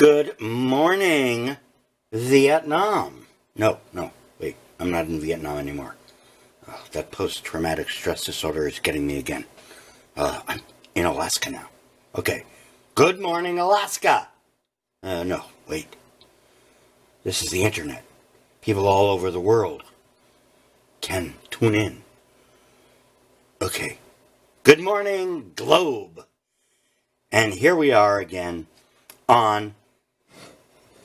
Good morning, Vietnam. No, wait, I'm not in Vietnam anymore. That post-traumatic stress disorder is getting me again. I'm in Alaska now. Okay, good morning, Alaska. No, wait. This is the internet. People all over the world can tune in. Okay, good morning, globe. And here we are again on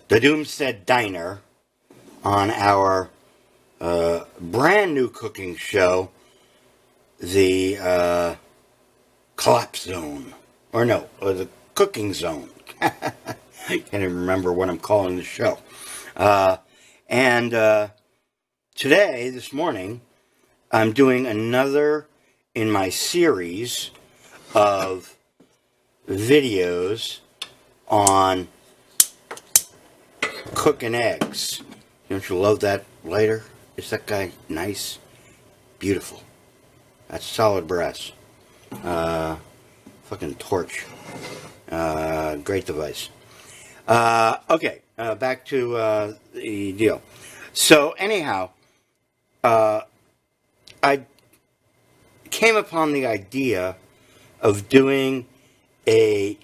the Doomstead Diner on our brand new cooking show, the Collapse Zone. Or the Cooking Zone. I can't even remember what I'm calling the show. Today, this morning, I'm doing another in my series of videos on cooking eggs. Don't you love that lighter? Is that guy nice? Beautiful. That's solid brass. Fucking torch. Great device. Okay, back to the deal. So anyhow, I came upon the idea of doing a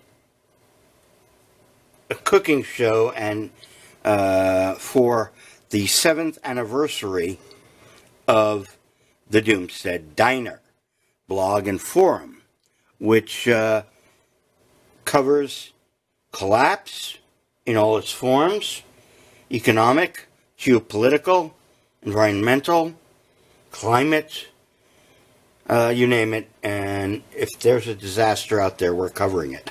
cooking show and for the 7th anniversary of the Doomstead Diner blog and forum, which covers collapse in all its forms: economic, geopolitical, environmental, climate, you name it, and if there's a disaster out there, we're covering it.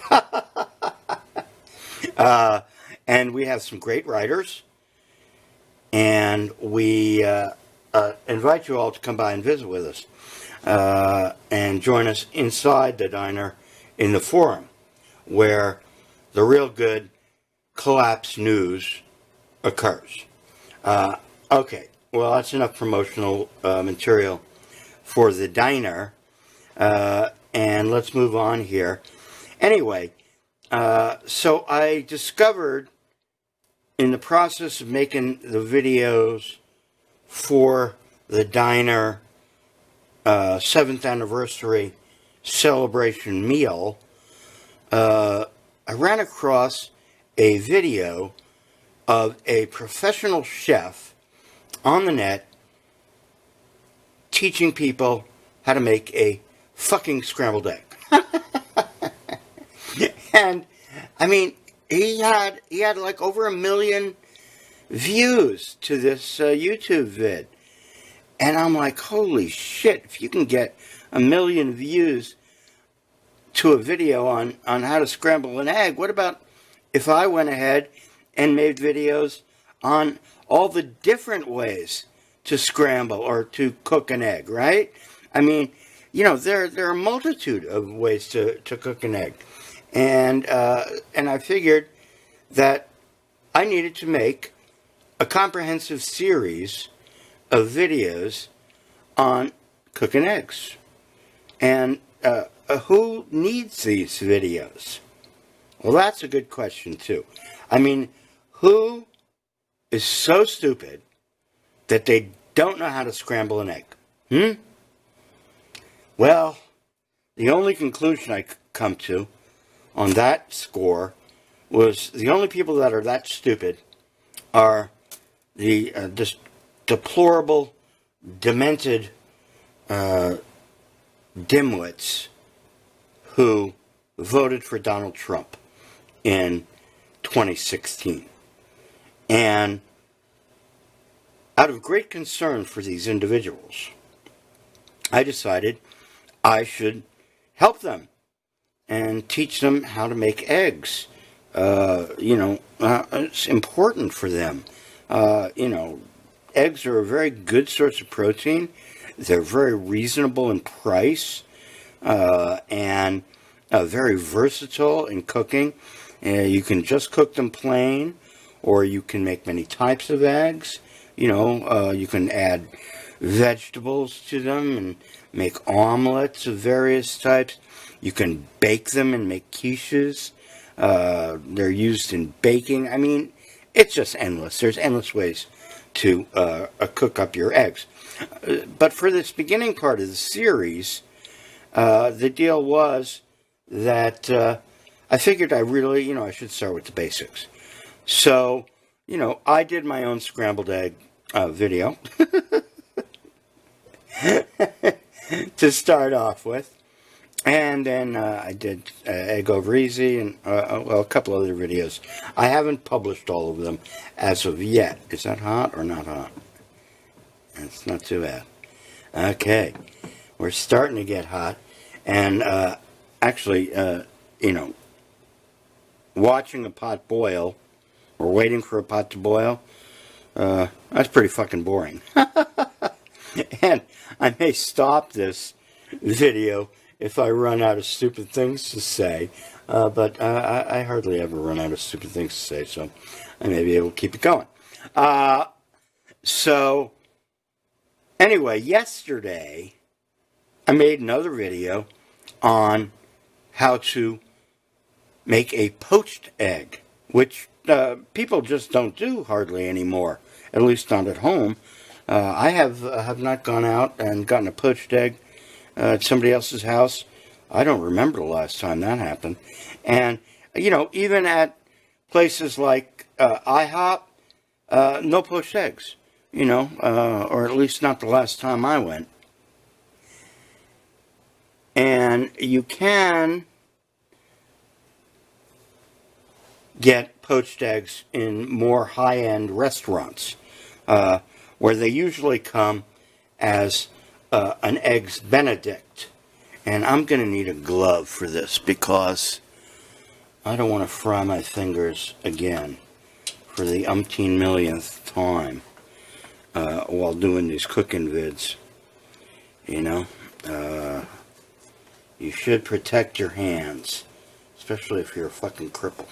And we have some great writers, and we invite you all to come by and visit with us and join us inside the diner in the forum, where the real good collapse news occurs. Okay, well, that's enough promotional material for the diner, and let's move on here. Anyway, so I discovered in the process of making the videos for the diner 7th anniversary celebration meal, I ran across a video of a professional chef on the net teaching people how to make a fucking scrambled egg. And I mean, he had like over 1 million views to this YouTube vid. And I'm like, holy shit, if you can get 1 million views to a video on how to scramble an egg, what about if I went ahead and made videos on all the different ways to scramble or to cook an egg, right? I mean, you know, there are a multitude of ways to cook an egg. And I figured that I needed to make a comprehensive series of videos on cooking eggs. And who needs these videos? Well, that's a good question, too. I mean, who is so stupid that they don't know how to scramble an egg? Well, the only conclusion I could come to on that score was the only people that are that stupid are the just deplorable, demented dimwits who voted for Donald Trump in 2016. And out of great concern for these individuals, I decided I should help them and teach them how to make eggs. It's important for them. Eggs are a very good source of protein. They're very reasonable in price and very versatile in cooking. You can just cook them plain, or you can make many types of eggs. You can add vegetables to them and make omelets of various types. You can bake them and make quiches. They're used in baking. I mean, it's just endless. There's endless ways to cook up your eggs. But for this beginning part of the series, the deal was that I figured I really, I should start with the basics. So, I did my own scrambled egg video to start off with. And then I did Egg Over Easy and, a couple other videos. I haven't published all of them as of yet. Is that hot or not hot? It's not too bad. Okay. We're starting to get hot. And actually, watching a pot boil or waiting for a pot to boil, that's pretty fucking boring. And I may stop this video if I run out of stupid things to say, but I hardly ever run out of stupid things to say, so I may be able to keep it going. So, anyway, yesterday I made another video on how to make a poached egg, which people just don't do hardly anymore, at least not at home. I have not gone out and gotten a poached egg at somebody else's house. I don't remember the last time that happened. And, even at places like IHOP, no poached eggs, or at least not the last time I went. And you can get poached eggs in more high-end restaurants, where they usually come as an Eggs Benedict. And I'm going to need a glove for this because I don't want to fry my fingers again for the umpteen millionth time while doing these cooking vids. You should protect your hands, especially if you're a fucking cripple,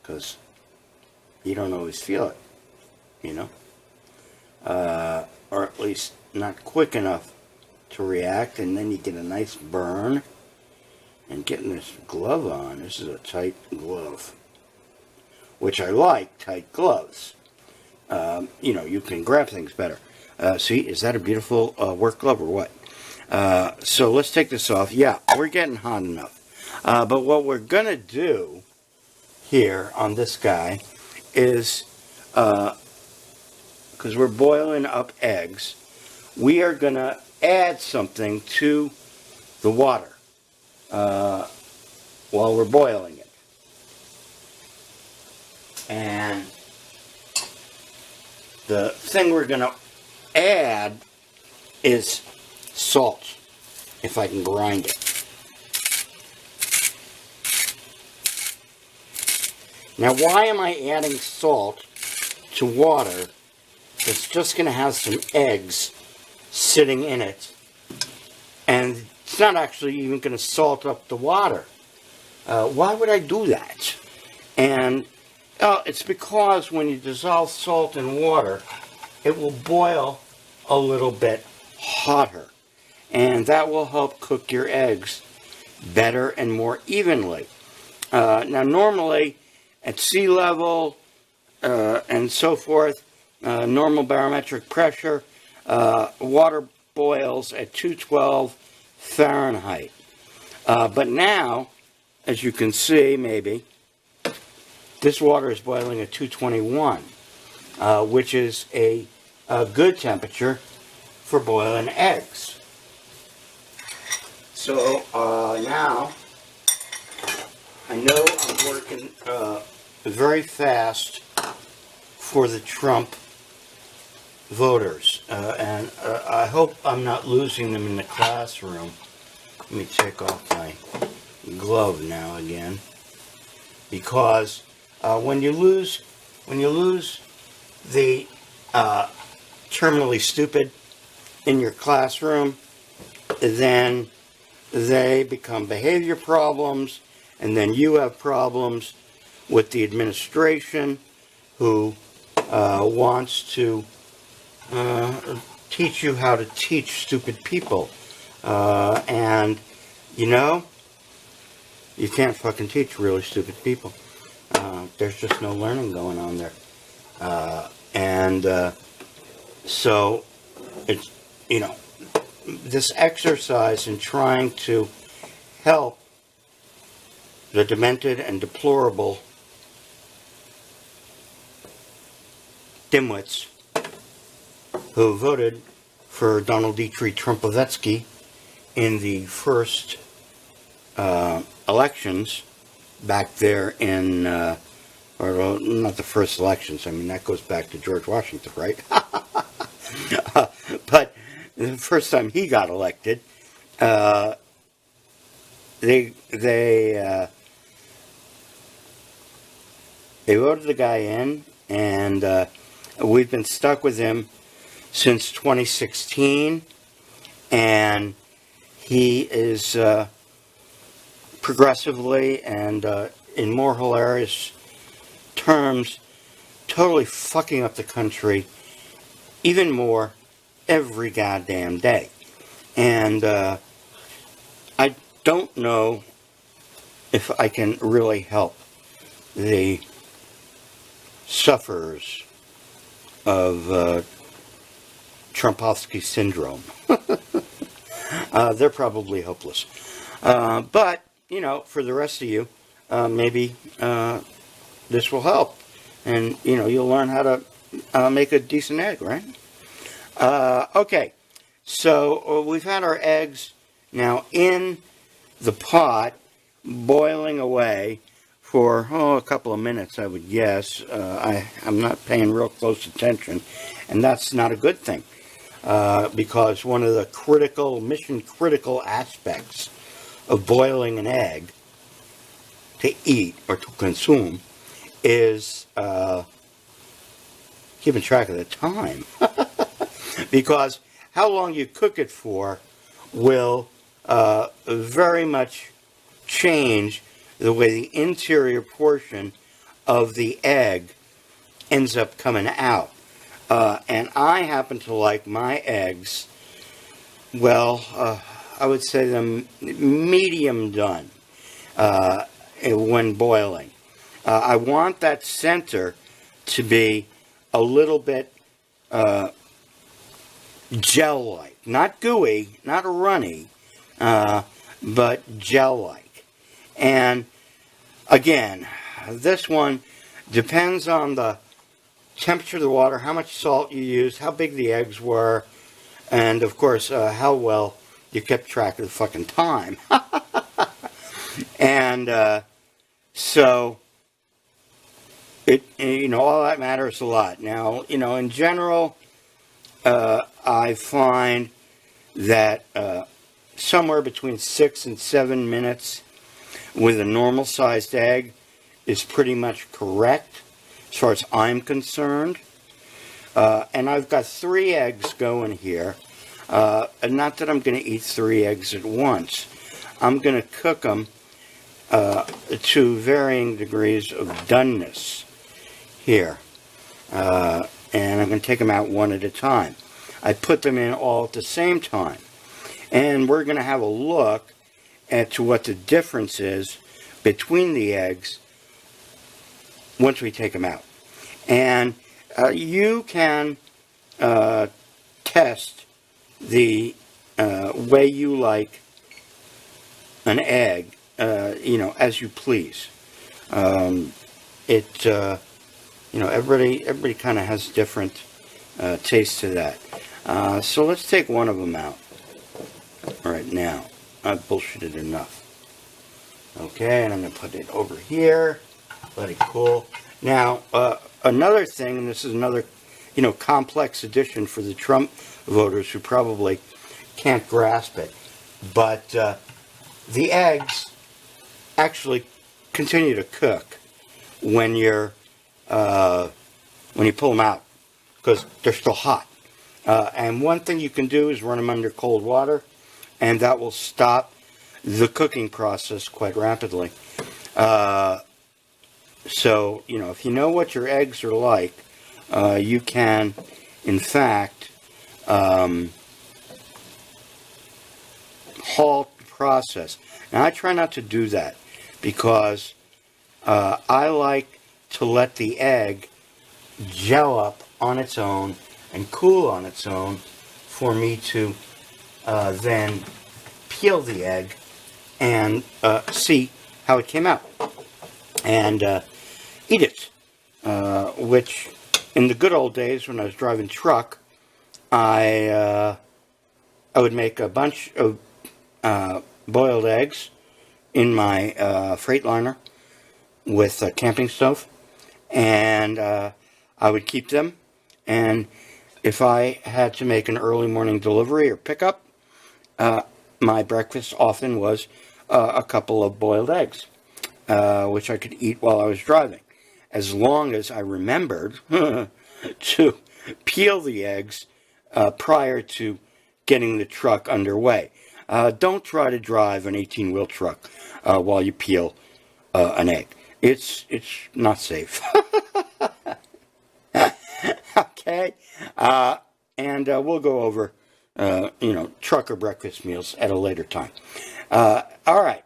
because you don't always feel it, or at least not quick enough to react, and then you get a nice burn. And getting this glove on, this is a tight glove, which I like, tight gloves. You can grab things better. See, is that a beautiful work glove or what? So let's take this off. Yeah, we're getting hot enough. But what we're going to do here on this guy is, because we're boiling up eggs, we are going to add something to the water while we're boiling it. And the thing we're going to add is salt, if I can grind it. Now, why am I adding salt to water that's just going to have some eggs sitting in it, and it's not actually even going to salt up the water? Why would I do that? And it's because when you dissolve salt in water, it will boil a little bit hotter, and that will help cook your eggs better and more evenly. Now, normally at sea level and so forth, normal barometric pressure, water boils at 212 Fahrenheit. But now, as you can see, maybe, this water is boiling at 221, which is a good temperature for boiling eggs. So now, I know I'm working very fast for the Trump voters, and I hope I'm not losing them in the classroom. Let me take off my glove now again, because when you lose the terminally stupid in your classroom, then they become behavior problems, and then you have problems with the administration, who wants to teach you how to teach stupid people. And, You can't fucking teach really stupid people. There's just no learning going on there. So, it's, this exercise in trying to help the demented and deplorable dimwits who voted for Donald Dietrich Trumpovetsky in the first elections back there in, or not the first elections, I mean, that goes back to George Washington, right? But the first time he got elected, they voted the guy in, and we've been stuck with him since 2016, and he is progressively and in more hilarious terms totally fucking up the country even more every goddamn day. And I don't know if I can really help the sufferers of Trumpovsky syndrome. They're probably hopeless. But, for the rest of you, maybe this will help. And, you'll learn how to make a decent egg, right? Okay, so we've had our eggs now in the pot boiling away for, a couple of minutes, I would guess. I'm not paying real close attention, and that's not a good thing, because one of the mission-critical aspects of boiling an egg to eat or to consume is keeping track of the time. Because how long you cook it for will very much change the way the interior portion of the egg ends up coming out. And I happen to like my eggs, well, I would say them medium done when boiling. I want that center to be a little bit gel-like. Not gooey, not runny, but gel-like. And again, this one depends on the temperature of the water, how much salt you used, how big the eggs were, and of course, how well you kept track of the fucking time. And so, all that matters a lot. Now, in general, I find that somewhere between 6 and 7 minutes with a normal-sized egg is pretty much correct, as far as I'm concerned. And I've got 3 eggs going here. Not that I'm going to eat 3 eggs at once. I'm going to cook them to varying degrees of doneness here. And I'm going to take them out one at a time. I put them in all at the same time. And we're going to have a look at what the difference is between the eggs once we take them out. And you can test the way you like an egg, as you please. Everybody kind of has different taste to that. So let's take one of them out right now. I've bullshitted enough. Okay, and I'm going to put it over here. Let it cool. Now, another thing, and this is another, complex addition for the Trump voters who probably can't grasp it, but the eggs actually continue to cook when you pull them out, because they're still hot. And one thing you can do is run them under cold water, and that will stop the cooking process quite rapidly. So, if you know what your eggs are like, you can, in fact, halt the process. Now, I try not to do that, because I like to let the egg gel up on its own and cool on its own for me to then peel the egg and see how it came out and eat it. Which, in the good old days when I was driving truck, I would make a bunch of boiled eggs in my Freightliner with a camping stove, and I would keep them. And if I had to make an early morning delivery or pickup, my breakfast often was a couple of boiled eggs, which I could eat while I was driving, as long as I remembered to peel the eggs prior to getting the truck underway. Don't try to drive an 18-wheel truck while you peel an egg. It's not safe. Okay, and we'll go over trucker breakfast meals at a later time. All right,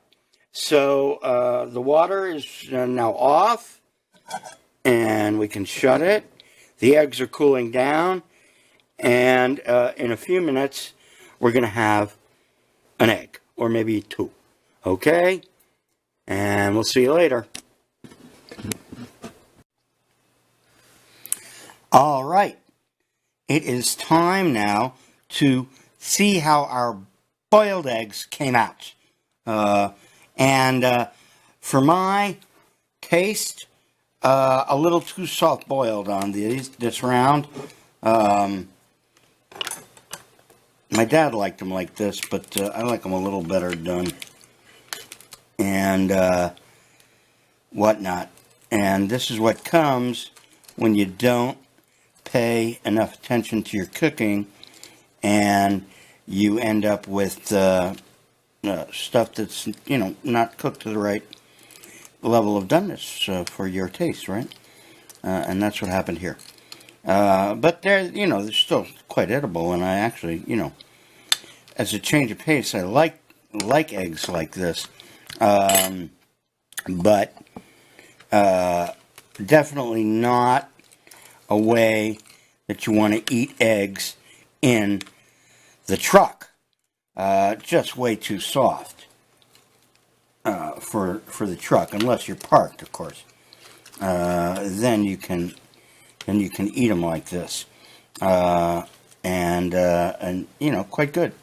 so the water is now off, and we can shut it. The eggs are cooling down, and in a few minutes, we're going to have an egg, or maybe two. Okay, and we'll see you later. All right, it is time now to see how our boiled eggs came out. And for my taste, a little too soft boiled on this round. My dad liked them like this, but I like them a little better done. And whatnot. And this is what comes when you don't pay enough attention to your cooking, and you end up with stuff that's not cooked to the right level of doneness for your taste, right? And that's what happened here. But they're still quite edible, and I actually, as a change of pace, I like eggs like this, but definitely not a way that you want to eat eggs in the truck. Just way too soft for the truck, unless you're parked, of course. Then you can eat them like this, and quite good.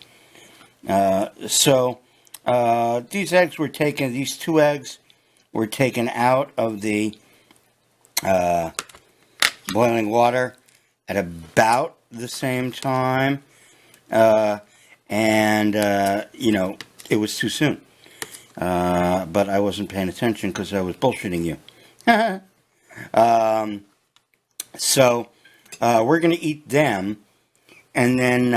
So these two eggs were taken out of the boiling water at about the same time, and it was too soon. But I wasn't paying attention because I was bullshitting you. So we're going to eat them, and then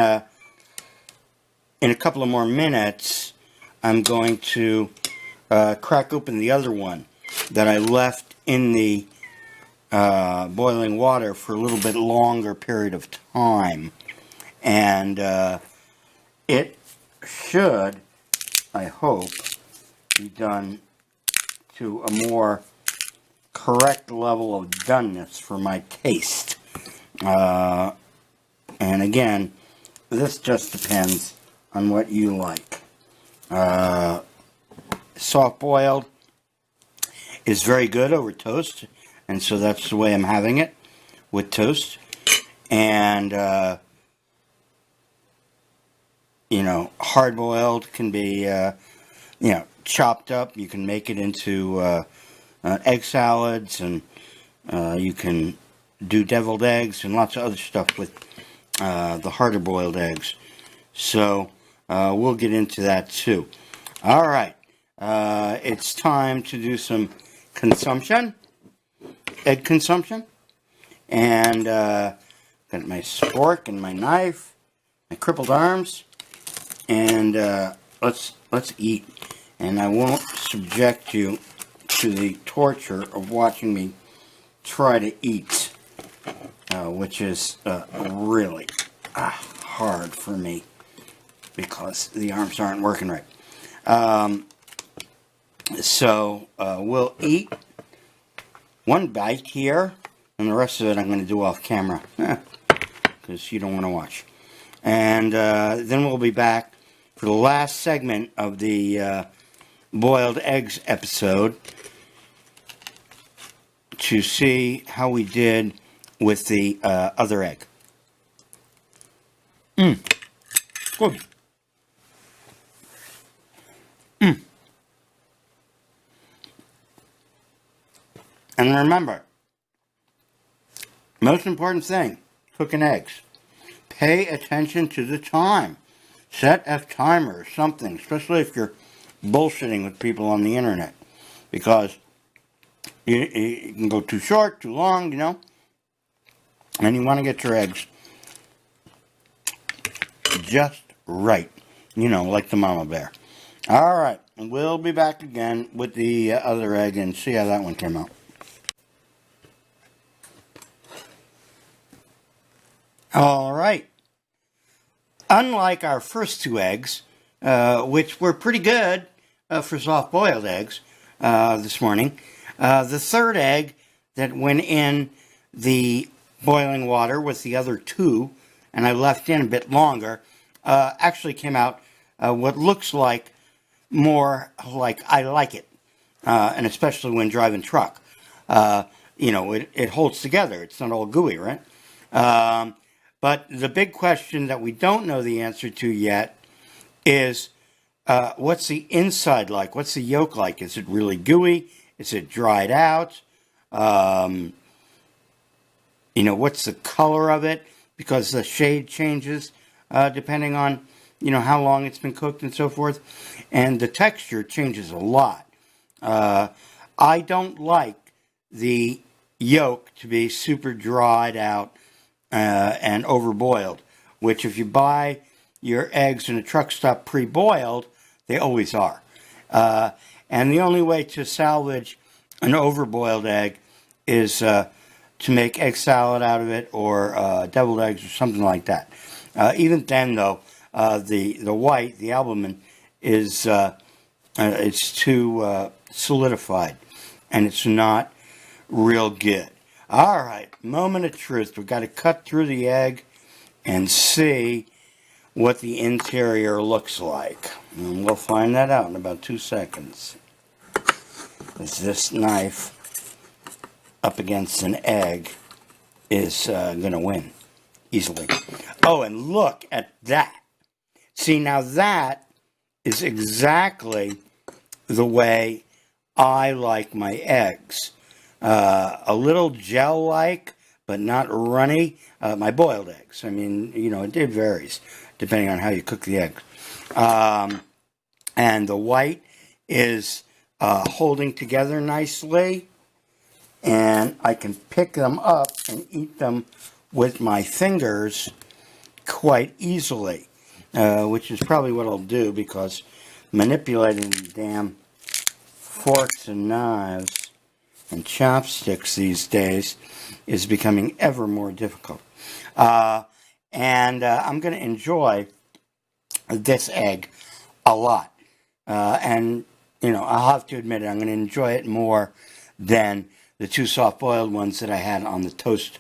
in a couple of more minutes, I'm going to crack open the other one that I left in the boiling water for a little bit longer period of time. And it should, I hope, be done to a more correct level of doneness for my taste. And again, this just depends on what you like. Soft boiled is very good over toast, and so that's the way I'm having it, with toast. And hard boiled can be chopped up. You can make it into egg salads, and you can do deviled eggs and lots of other stuff with the harder boiled eggs. So we'll get into that too. All right, it's time to do some egg consumption, and got my fork and my knife, my crippled arms, and let's eat. And I won't subject you to the torture of watching me try to eat, which is really hard for me because the arms aren't working right. So we'll eat one bite here, and the rest of it I'm going to do off camera, because you don't want to watch. And then we'll be back for the last segment of the boiled eggs episode to see how we did with the other egg. Good. And remember, most important thing, cooking eggs. Pay attention to the time. Set a timer or something, especially if you're bullshitting with people on the internet. Because you can go too short, too long, and you want to get your eggs just right, like the mama bear. All right, we'll be back again with the other egg and see how that one came out. All right. Unlike our first two eggs, which were pretty good for soft-boiled eggs this morning, the third egg that went in the boiling water with the other two, and I left in a bit longer, actually came out what looks like more like I like it, and especially when driving truck. It holds together. It's not all gooey, right? But the big question that we don't know the answer to yet is what's the inside like? What's the yolk like? Is it really gooey? Is it dried out? What's the color of it? Because the shade changes depending on, how long it's been cooked and so forth. And the texture changes a lot. I don't like the yolk to be super dried out and overboiled, which if you buy your eggs in a truck stop pre-boiled, they always are. And the only way to salvage an overboiled egg is to make egg salad out of it or deviled eggs or something like that. Even then, though, the white, the albumin, is it's too solidified, and it's not real good. All right, moment of truth. We've got to cut through the egg and see what the interior looks like. And we'll find that out in about 2 seconds. As this knife up against an egg is going to win easily. Oh, and look at that. See, now that is exactly the way I like my eggs. A little gel-like, but not runny. My boiled eggs. I mean, it varies depending on how you cook the eggs. And the white is holding together nicely. And I can pick them up and eat them with my fingers quite easily. Which is probably what I'll do, because manipulating the damn forks and knives and chopsticks these days is becoming ever more difficult. And I'm going to enjoy this egg a lot. And, I'll have to admit it, I'm going to enjoy it more than the two soft-boiled ones that I had on the toast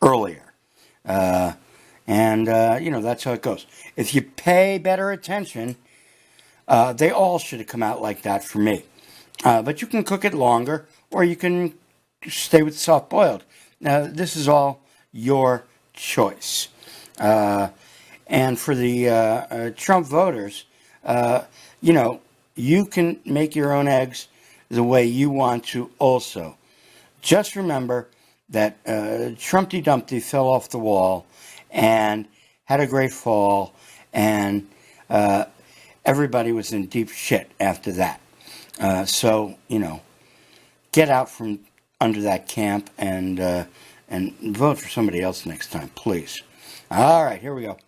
earlier. And that's how it goes. If you pay better attention, they all should have come out like that for me. But you can cook it longer, or you can stay with soft-boiled. Now, this is all your choice. And for the Trump voters, you can make your own eggs the way you want to also. Just remember that Trumpty Dumpty fell off the wall and had a great fall, and everybody was in deep shit after that. So, get out from under that camp and vote for somebody else next time, please. All right, here we go.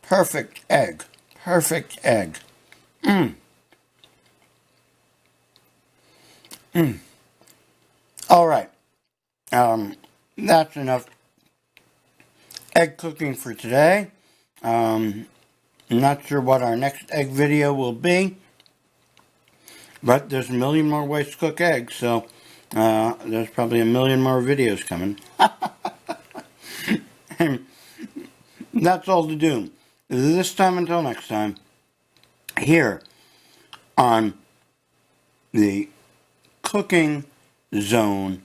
Perfect egg. Perfect egg. All right. That's enough egg cooking for today. Not sure what our next egg video will be, but there's a million more ways to cook eggs, so there's probably a million more videos coming. And that's all to do. This time until next time, here on the cooking zone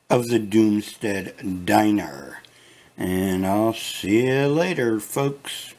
of the Doomstead Diner. And I'll see you later, folks.